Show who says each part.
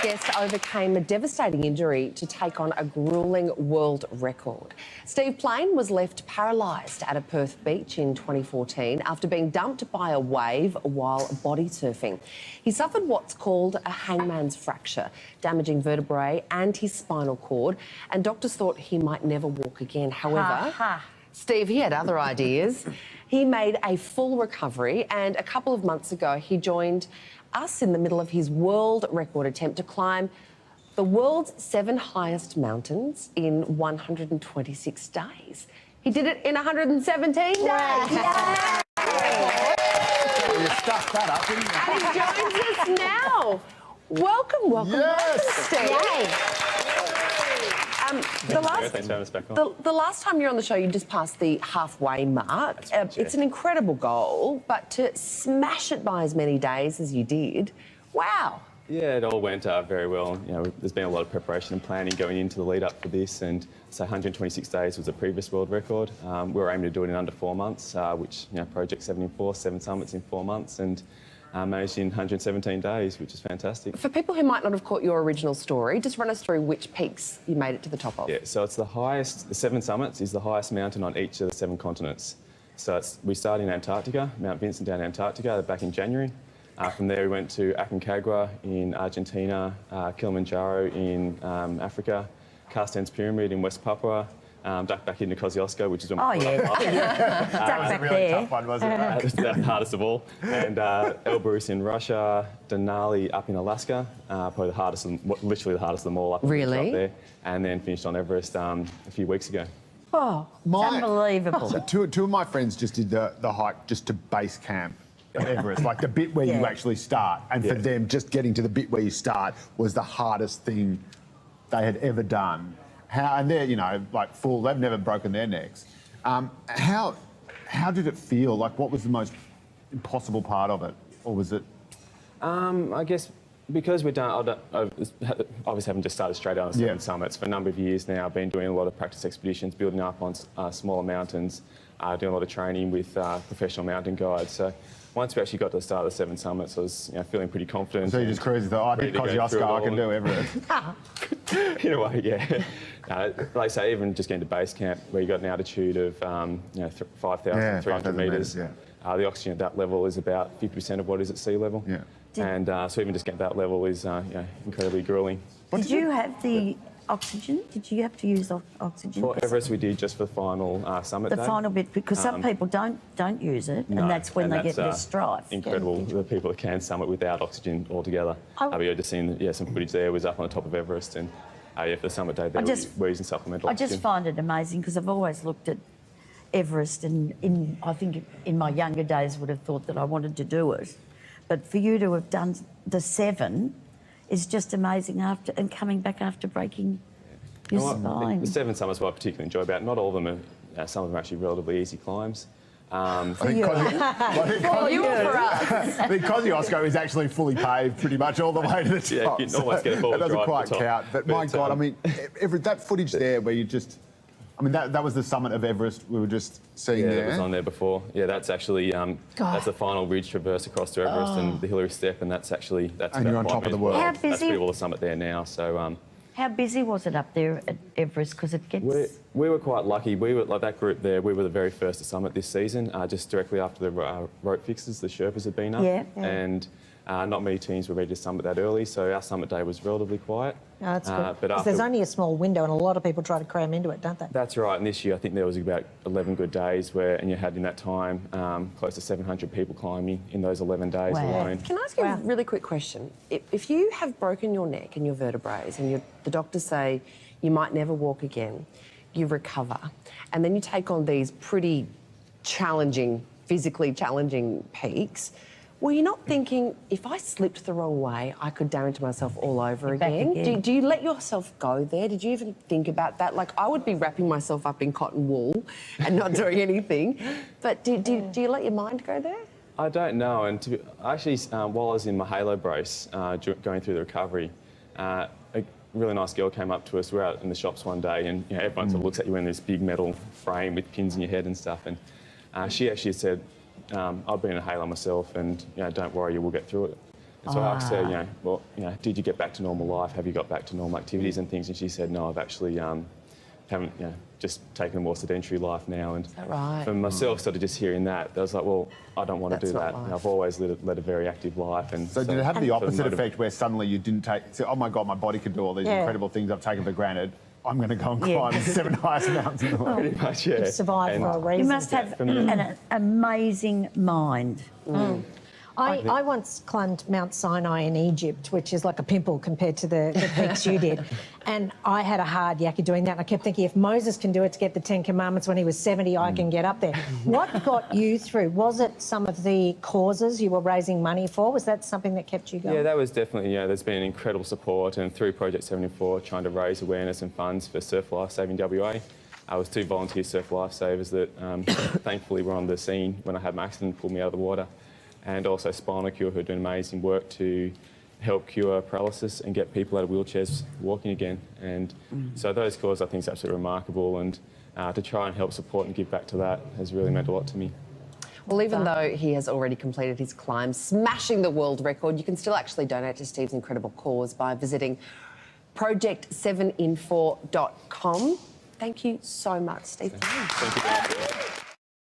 Speaker 1: guest overcame a devastating injury to take on a gruelling world record. Steve Plain was left paralysed at a Perth beach in 2014 after being dumped by a wave while body surfing. He suffered what's called a hangman's fracture, damaging vertebrae and his spinal cord, and doctors thought he might never walk again. However, Steve, he had other ideas. He made a full recovery, and a couple of months ago he joined us in the middle of his world record attempt to climb the world's 7 highest mountains in 126 days. He did it in 117 days. Yeah.
Speaker 2: You stuffed that up, didn't you?
Speaker 1: And he joins us now. Welcome,
Speaker 2: Yes.
Speaker 1: Steve. The last time you were on the show, you just passed the halfway mark. It's an incredible goal, but to smash it by as many days as you did, wow.
Speaker 3: Yeah, it all went very well. You know, there's been a lot of preparation and planning going into the lead up for this, and so 126 days was a previous world record. We were aiming to do it in under 4 months, which, you know, Project 7 in 4, 7 summits in 4 months, and managed in 117 days, which is fantastic.
Speaker 1: For people who might not have caught your original story, just run us through which peaks you made it to the top of.
Speaker 3: Yeah, so it's the highest, the 7 summits is the highest mountain on each of the 7 continents. So we started in Antarctica, Mount Vincent down Antarctica, back in January. From there we went to Aconcagua in Argentina, Kilimanjaro in Africa, Carstensz Pyramid in West Papua, ducked back into Kosciuszko, which is one of my
Speaker 4: That was a really tough one, wasn't it?
Speaker 3: That's the hardest of all. And Elbrus in Russia, Denali up in Alaska, probably the hardest, literally the hardest of them all up, up there. And then finished on Everest a few weeks ago.
Speaker 4: Oh, unbelievable.
Speaker 2: So two of my friends just did the hike just to base camp at Everest, like the bit where you actually start. And for them, just getting to the bit where you start was the hardest thing they had ever done. And they're, you know, like full, they've never broken their necks. How did it feel? Like, what was the most impossible part of it? Or was it?
Speaker 3: I guess because we've done, obviously haven't just started straight on 7 summits. For a number of years now, I've been doing a lot of practice expeditions, building up on smaller mountains, doing a lot of training with professional mountain guides. So once we actually got to the start of the 7 summits, I was, you know, feeling pretty confident.
Speaker 2: So you just cruised, oh, I did Kosciuszko, I can do Everest.
Speaker 3: In a way, yeah. Like I say, even just getting to base camp, where you got an altitude of, you know, 5,300 metres. The oxygen at that level is about 50% of what is at sea level. Yeah. And so even just getting that level is, you know, incredibly gruelling.
Speaker 4: Did you have the oxygen? Did you have to use oxygen?
Speaker 3: For Everest, we did just for the final summit day.
Speaker 4: The final bit, because some people don't use it, and that's when they get their strife.
Speaker 3: Incredible, the people that can summit without oxygen altogether. We've just seen some footage there. Was up on the top of Everest, and for the summit day there, we're using supplemental oxygen.
Speaker 4: I just find it amazing because I've always looked at Everest, and I think in my younger days would have thought that I wanted to do it. But for you to have done the 7 is just amazing, and coming back after breaking your spine.
Speaker 3: The 7 summits what I particularly enjoy about, not all of them are, some of them are actually relatively easy climbs.
Speaker 2: I think Kosciuszko is actually fully paved pretty much all the way to the top.
Speaker 3: You can almost get a forward
Speaker 2: that doesn't
Speaker 3: drive
Speaker 2: quite count. But my God, I mean, that footage there where you just... I mean, that was the summit of Everest we were just seeing there.
Speaker 3: Yeah, it was on there before. Yeah, that's actually, that's the final ridge traverse across to Everest and the Hillary Step, and that's actually,
Speaker 2: and you're on top of the world.
Speaker 4: How busy?
Speaker 3: That's pretty well the summit there now, so...
Speaker 4: How busy was it up there at Everest? Because it gets...
Speaker 3: We were quite lucky. We were, like that group there, we were the very first to summit this season, just directly after the rope fixes, the Sherpas had been up. And not many teams were ready to summit that early, so our summit day was relatively quiet.
Speaker 5: No, that's good. Because there's only a small window and a lot of people try to cram into it, don't they?
Speaker 3: That's right, and this year I think there was about 11 good days and you had in that time close to 700 people climbing in those 11 days alone.
Speaker 1: Can I ask you a really quick question? If you have broken your neck and your vertebrae and the doctors say you might never walk again, you recover, and then you take on these pretty challenging, physically challenging peaks, were you not thinking, if I slipped the wrong way, I could damage myself all over again? Do you let yourself go there? Did you even think about that? Like, I would be wrapping myself up in cotton wool and not doing anything. But do you let your mind go there?
Speaker 3: I don't know. And actually, while I was in my halo brace, going through the recovery, a really nice girl came up to us. We were out in the shops one day, and you know, everyone sort of looks at you in this big metal frame with pins in your head and stuff. And she actually said, I've been in a halo myself, and you know, don't worry, you will get through it. So I asked her, did you get back to normal life? Have you got back to normal activities and things? And she said, no, I've actually haven't, just taken a more sedentary life now. And
Speaker 1: right?
Speaker 3: for myself, sort of just hearing that, I was like, well, I don't want to do that. I've always led a very active life. And
Speaker 2: so did it have the opposite effect where suddenly you didn't say, oh my God, my body can do all these incredible things I've taken for granted. I'm going to go and climb the 7 highest mountains in the world.
Speaker 3: Pretty much, yeah.
Speaker 5: You've survived for a reason.
Speaker 4: You must have an amazing mind.
Speaker 5: I once climbed Mount Sinai in Egypt, which is like a pimple compared to the peaks you did. And I had a hard yakka doing that. And I kept thinking, if Moses can do it to get the 10 Commandments when he was 70, I can get up there. What got you through? Was it some of the causes you were raising money for? Was that something that kept you going?
Speaker 3: Yeah, that was definitely, there's been incredible support. And through Project 74, trying to raise awareness and funds for Surf Life Saving WA. I was 2 volunteer surf lifesavers that thankfully were on the scene when I had my accident and pulled me out of the water. And also Spinal Cure, who are doing amazing work to help cure paralysis and get people out of wheelchairs walking again. And so those causes I think is absolutely remarkable, and to try and help support and give back to that has really meant a lot to me.
Speaker 1: Well, even though he has already completed his climb, smashing the world record, you can still actually donate to Steve's incredible cause by visiting project7in4.com. Thank you so much, Steve.
Speaker 3: Thank you.